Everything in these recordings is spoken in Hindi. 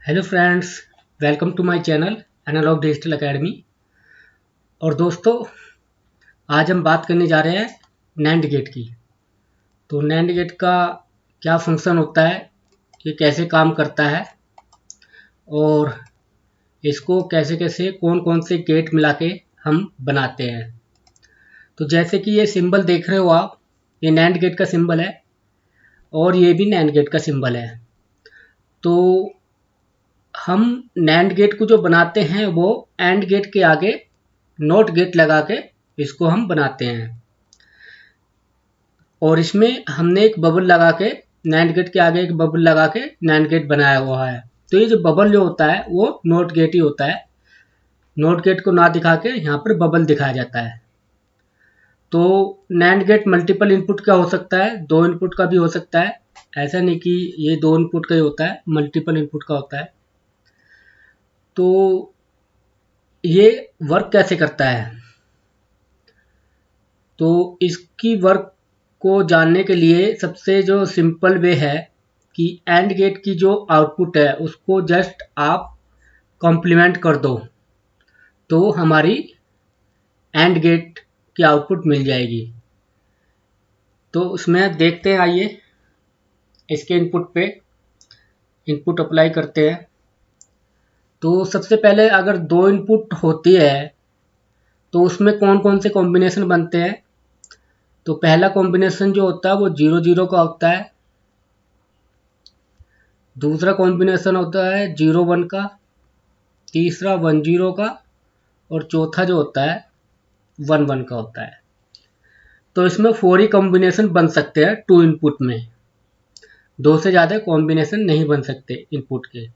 Hello friends, welcome to my channel analog digital academy. और दोस्तों, आज हम बात करने जा रहे हैं नैंड गेट की। तो नैंड गेट का क्या फंक्शन होता है, ये कैसे काम करता है और इसको कैसे कैसे कौन कौन से गेट मिला के हम बनाते हैं। तो जैसे कि ये सिंबल देख रहे हो आप, ये नैंड गेट का सिंबल है और ये भी नैंड गेट का सिंबल है। तो हम नैंड गेट को जो बनाते हैं वो एंड गेट के आगे नोट गेट लगा के इसको हम बनाते हैं। और इसमें हमने एक बबल लगा के नैंड गेट के आगे एक बबल लगा के नैंड गेट बनाया हुआ है। तो ये जो बबल जो होता है वो नोट गेट ही होता है। नोट गेट को ना दिखा के यहाँ पर बबल दिखाया जाता है। तो नैंड गेट मल्टीपल इनपुट का हो सकता है, 2 इनपुट का भी हो सकता है। ऐसा नहीं कि ये 2 इनपुट का ही होता है, मल्टीपल इनपुट का होता है। तो ये वर्क कैसे करता है, तो इसकी वर्क को जानने के लिए सबसे जो सिंपल वे है कि एंड गेट की जो आउटपुट है उसको जस्ट आप कॉम्प्लीमेंट कर दो तो हमारी एंड गेट की आउटपुट मिल जाएगी। तो उसमें देखते हैं, आइए इसके इनपुट पे इनपुट अप्लाई करते हैं। तो सबसे पहले अगर 2 इनपुट होती है तो उसमें कौन कौन से कॉम्बिनेशन बनते हैं। तो पहला कॉम्बिनेशन जो होता है वो 0 0 का होता है, दूसरा कॉम्बिनेशन होता है 0 1 का, तीसरा 1 0 का और चौथा जो होता है 1 1 का होता है। तो इसमें 4 ही कॉम्बिनेशन बन सकते हैं 2 इनपुट में, 2 से ज़्यादा कॉम्बिनेशन नहीं बन सकते इनपुट के।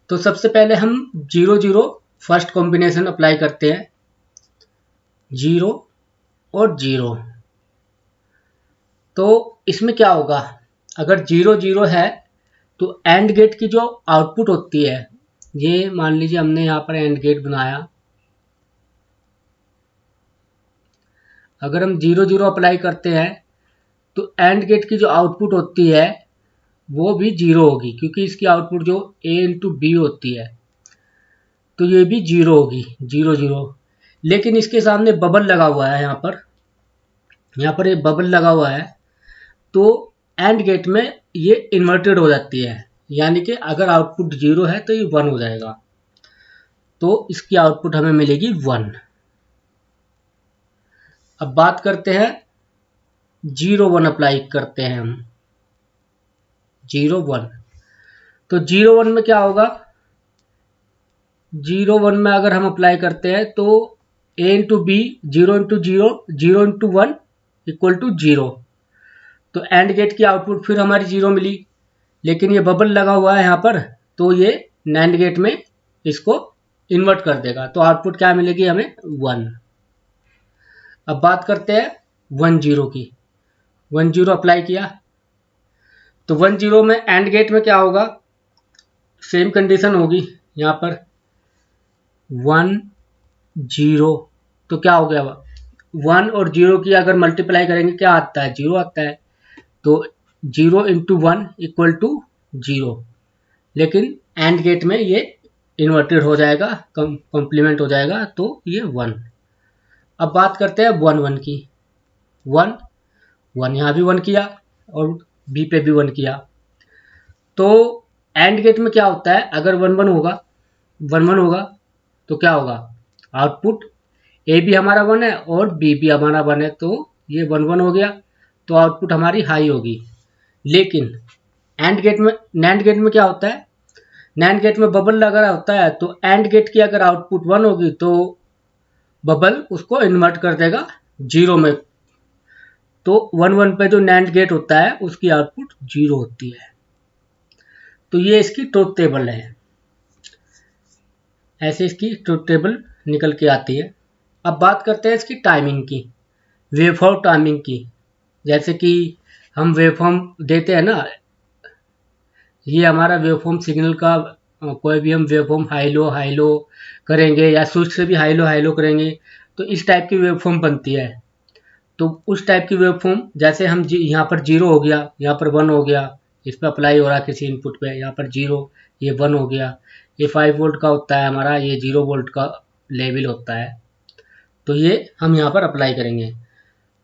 तो सबसे पहले हम 0 0 फर्स्ट कॉम्बिनेशन अप्लाई करते हैं, 0 और 0। तो इसमें क्या होगा, अगर 0 0 है तो एंड गेट की जो आउटपुट होती है, ये मान लीजिए हमने यहाँ पर एंड गेट बनाया, अगर हम 0 0 अप्लाई करते हैं तो एंड गेट की जो आउटपुट होती है वो भी 0 होगी, क्योंकि इसकी आउटपुट जो a इंटू बी होती है तो ये भी 0 होगी, 0 0। लेकिन इसके सामने बबल लगा हुआ है, यहाँ पर एक बबल लगा हुआ है। तो एंड गेट में ये इन्वर्टेड हो जाती है, यानी कि अगर आउटपुट 0 है तो ये 1 हो जाएगा। तो इसकी आउटपुट हमें मिलेगी 1। अब बात करते हैं 0 1 अप्लाई करते हैं हम, 0 1। तो 0 1 में क्या होगा, 0 1 में अगर हम अप्लाई करते हैं तो a into B, 0 into 0, 0 into 1 equal to 0। तो एंड गेट की आउटपुट फिर हमारी 0 मिली, लेकिन ये बबल लगा हुआ है यहाँ पर, तो ये नैंड गेट में इसको इन्वर्ट कर देगा। तो आउटपुट क्या मिलेगी हमें, 1। अब बात करते हैं 1 0 की। 1 0 अप्लाई किया तो 1 0 में एंड गेट में क्या होगा, सेम कंडीशन होगी यहाँ पर 1 0। तो क्या हो गया, 1 और 0 की अगर मल्टीप्लाई करेंगे क्या आता है, 0 आता है। तो 0 इंटू 1 इक्वल टू 0, लेकिन एंड गेट में ये इन्वर्टेड हो जाएगा, कॉम्प्लीमेंट हो जाएगा, तो ये 1। अब बात करते हैं 1 1 की। 1 1 यहाँ भी 1 किया और बी पे भी 1 किया। तो एंड गेट में क्या होता है, अगर 1 1 होगा, 1 1 होगा तो क्या होगा, आउटपुट ए भी हमारा 1 है और बी भी हमारा 1 है, तो ये 1 1 हो गया, तो आउटपुट हमारी हाई होगी। लेकिन एंड गेट में, नैंड गेट में क्या होता है, नैंड गेट में बबल लगा होता है, तो एंड गेट की अगर आउटपुट 1 होगी तो बबल उसको इन्वर्ट कर देगा 0 में। तो 1 1 पे जो नैंड गेट होता है उसकी आउटपुट 0 होती है। तो ये इसकी ट्रुथ टेबल है, ऐसे इसकी ट्रुथ टेबल निकल के आती है। अब बात करते हैं इसकी टाइमिंग की, वेवफॉर्म टाइमिंग की। जैसे कि हम वेवफॉर्म देते हैं ना, ये हमारा वेवफॉर्म सिग्नल का कोई भी हम वेवफॉर्म हाई लो करेंगे या स्विच से भी हाई लो करेंगे तो इस टाइप की वेवफॉर्म बनती है। तो उस टाइप की वेवफॉर्म, जैसे हम यहाँ पर 0 हो गया, यहाँ पर 1 हो गया, इस पर अप्लाई हो रहा है किसी इनपुट पे, यहाँ पर 0, ये 1 हो गया। ये 5 वोल्ट का होता है हमारा, ये 0 वोल्ट का लेवल होता है। तो ये हम यहाँ पर अप्लाई करेंगे।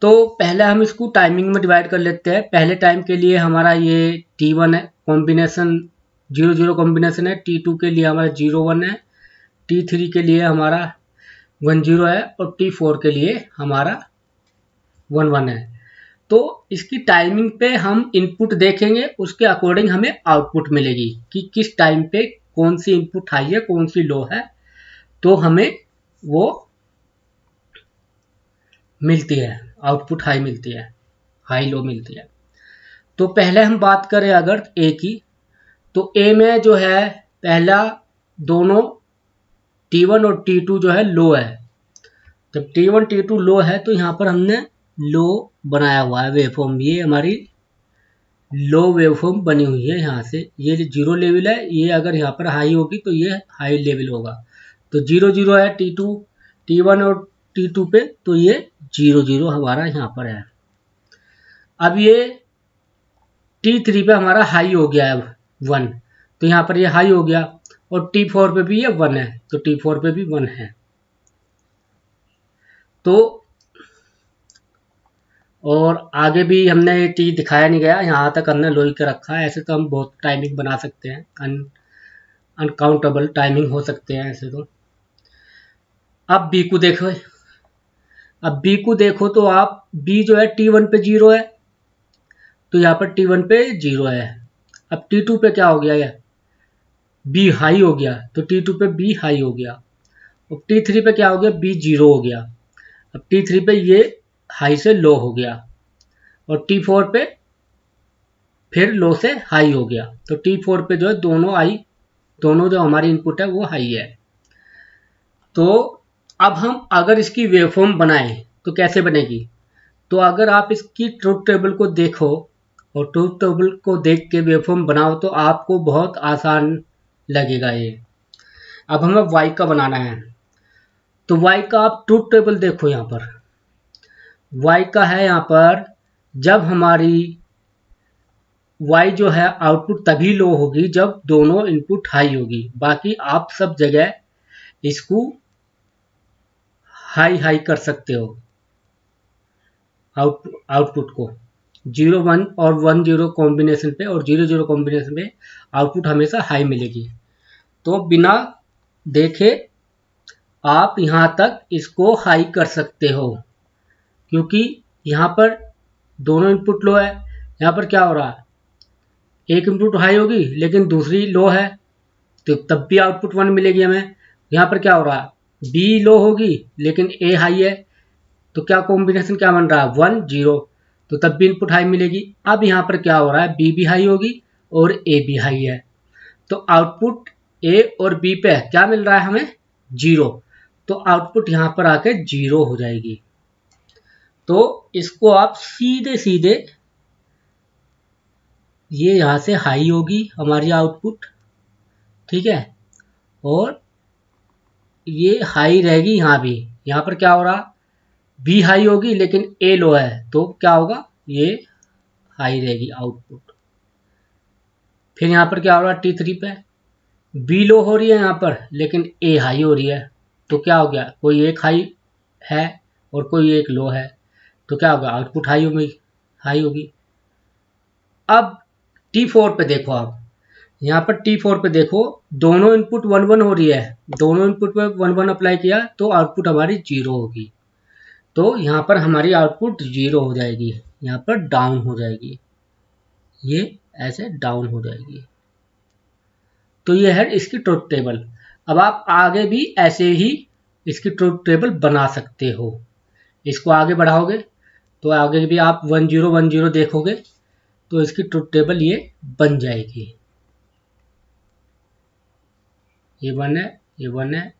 तो पहले हम इसको टाइमिंग में डिवाइड कर लेते हैं। पहले टाइम के लिए हमारा ये T1 है, कॉम्बिनेशन 0 0 कॉम्बिनेशन है। T2 के लिए हमारा 0 1 है। T3 के लिए हमारा 1 0 है और T4 के लिए हमारा 1 1 है। तो इसकी टाइमिंग पे हम इनपुट देखेंगे, उसके अकॉर्डिंग हमें आउटपुट मिलेगी कि किस टाइम पे कौन सी इनपुट हाई है कौन सी लो है, तो हमें वो मिलती है, आउटपुट हाई मिलती है, हाई लो मिलती है। तो पहले हम बात करें अगर ए की, तो ए में जो है पहला दोनों T1 और T2 जो है लो है। जब T1 T2 लो है तो यहाँ पर हमने लो बनाया हुआ है वेवफॉर्म, ये हमारी लो वेवफॉर्म बनी हुई है। यहाँ से ये 0 लेवल है, ये अगर यहाँ पर हाई होगी तो ये हाई लेवल होगा। तो 0 0 है T2 T1 और T2 पे, तो ये 0 0 हमारा यहाँ पर है। अब ये T3 पे हमारा हाई हो गया है 1, तो यहाँ पर ये हाई हो गया। और T4 पे भी ये 1 है, तो T4 पे भी 1 है। तो और आगे भी हमने टी दिखाया नहीं गया, यहाँ तक हमने लोई के रखा है। ऐसे तो हम बहुत टाइमिंग बना सकते हैं, अनकाउंटेबल टाइमिंग हो सकते हैं ऐसे तो। अब बी को देखो, अब बी को देखो तो आप बी जो है T1 पे 0 है, तो यहाँ पर T1 पे 0 है। अब T2 पे क्या हो गया, ये बी हाई हो गया, तो T2 पे बी हाई हो गया। अब T3 पे क्या हो गया, बी 0 हो गया। अब T3 पे ये हाई से लो हो गया। और T4 पे फिर लो से हाई हो गया। तो T4 पे जो है दोनों जो हमारी इनपुट है वो हाई है। तो अब हम अगर इसकी वेवफॉर्म बनाएं तो कैसे बनेगी, तो अगर आप इसकी ट्रुथ टेबल को देखो और ट्रुथ टेबल को देख के वेवफॉर्म बनाओ तो आपको बहुत आसान लगेगा ये। अब हमें y का बनाना है, तो y का आप ट्रुथ टेबल देखो, यहाँ पर y का है, यहाँ पर जब हमारी y जो है आउटपुट तभी लो होगी जब दोनों इनपुट हाई होगी। बाकी आप सब जगह इसको हाई हाई कर सकते हो, आउटपुट को 0 1 और 1 0 कॉम्बिनेशन पे और 0 0 कॉम्बिनेशन पे आउटपुट हमेशा हाई मिलेगी। तो बिना देखे आप यहाँ तक इसको हाई कर सकते हो, क्योंकि यहाँ पर दोनों इनपुट लो है। यहाँ पर क्या हो रहा है, एक इनपुट हाई होगी लेकिन दूसरी लो है, तो तब भी आउटपुट 1 मिलेगी हमें। यहाँ पर क्या हो रहा है, बी लो होगी लेकिन ए हाई है, तो क्या कॉम्बिनेशन क्या बन रहा है, 1 0, तो तब भी इनपुट हाई मिलेगी। अब यहाँ पर क्या हो रहा है, बी भी हाई होगी और ए भी हाई है, तो आउटपुट ए और बी पे क्या मिल रहा है हमें, 0, तो आउटपुट यहाँ पर आके 0 हो जाएगी। तो इसको आप सीधे सीधे ये यहाँ से हाई होगी हमारी आउटपुट, ठीक है, और ये हाई रहेगी यहाँ भी। यहाँ पर क्या हो रहा, बी हाई होगी लेकिन ए लो है, तो क्या होगा, ये हाई रहेगी आउटपुट। फिर यहाँ पर क्या हो रहा है, T3 पे बी लो हो रही है यहाँ पर लेकिन ए हाई हो रही है, तो क्या हो गया, कोई एक हाई है और कोई एक लो है, तो क्या होगा, आउटपुट हाई होगी, हाई होगी। अब T4 पे देखो आप, यहाँ पर T4 पे देखो दोनों इनपुट 1 1 हो रही है, दोनों इनपुट पे 1 1 अप्लाई किया तो आउटपुट हमारी 0 होगी। तो यहाँ पर हमारी आउटपुट 0 हो जाएगी, यहाँ पर डाउन हो जाएगी, ये ऐसे डाउन हो जाएगी। तो ये है इसकी ट्रुथ टेबल। अब आप आगे भी ऐसे ही इसकी ट्रुथ टेबल बना सकते हो। इसको आगे बढ़ाओगे तो आगे भी आप 1 0 1 0 देखोगे तो इसकी ट्रुथ टेबल ये बन जाएगी। ये 1 है, ये 1 है,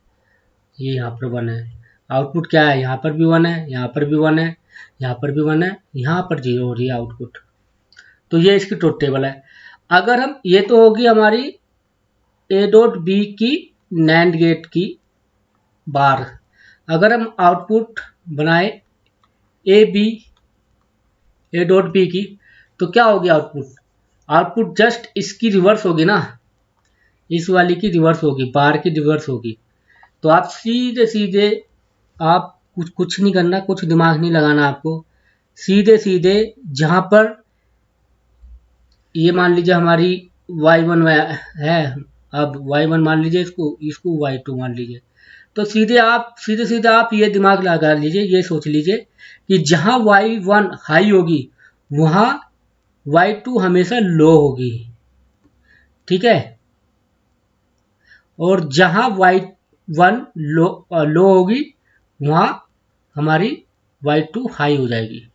ये यहाँ पर 1 है। आउटपुट क्या है, यहाँ पर भी 1 है, यहाँ पर भी 1 है, यहाँ पर भी 1 है, यहाँ पर 0 हो रही है आउटपुट। तो ये इसकी ट्रुथ टेबल है। अगर हम, ये तो होगी हमारी ए डॉट बी की नैंड गेट की बार। अगर हम आउटपुट बनाए ए डॉट बी की, तो क्या होगी आउटपुट, आउटपुट जस्ट इसकी रिवर्स होगी ना, इस वाली की रिवर्स होगी, बार की रिवर्स होगी। तो आप सीधे सीधे, आप कुछ नहीं करना, कुछ दिमाग नहीं लगाना आपको, सीधे सीधे जहाँ पर ये मान लीजिए हमारी y1 है, अब y1 मान लीजिए, इसको y2 मान लीजिए, तो सीधे सीधे आप ये दिमाग लगा लीजिए, ये सोच लीजिए कि जहाँ y1 हाई होगी वहाँ y2 हमेशा लो होगी, ठीक है। और जहाँ y1 लो होगी वहाँ हमारी y2 हाई हो जाएगी।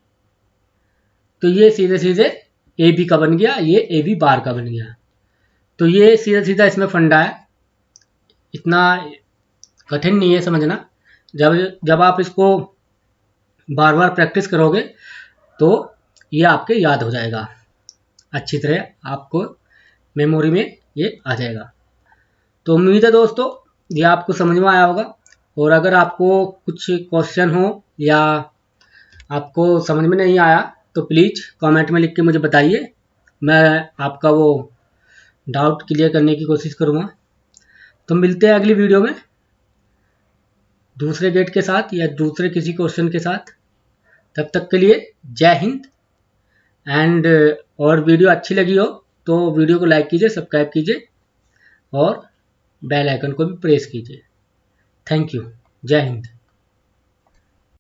तो ये सीधे सीधे ए बी का बन गया, ये ए बी बार का बन गया। तो ये सीधा सीधा इसमें फंडा है, इतना कठिन नहीं है समझना। जब जब आप इसको बार बार प्रैक्टिस करोगे तो ये आपके याद हो जाएगा, अच्छी तरह आपको मेमोरी में ये आ जाएगा। तो उम्मीद है दोस्तों ये आपको समझ में आया होगा। और अगर आपको कुछ क्वेश्चन हो या आपको समझ में नहीं आया तो प्लीज़ कमेंट में लिख के मुझे बताइए, मैं आपका वो डाउट क्लियर करने की कोशिश करूँगा। तो मिलते हैं अगली वीडियो में दूसरे गेट के साथ या दूसरे किसी क्वेश्चन के साथ। तब तक के लिए जय हिंद। एंड और वीडियो अच्छी लगी हो तो वीडियो को लाइक कीजिए, सब्सक्राइब कीजिए और बेल आइकन को भी प्रेस कीजिए। Thank you. जय हिंद।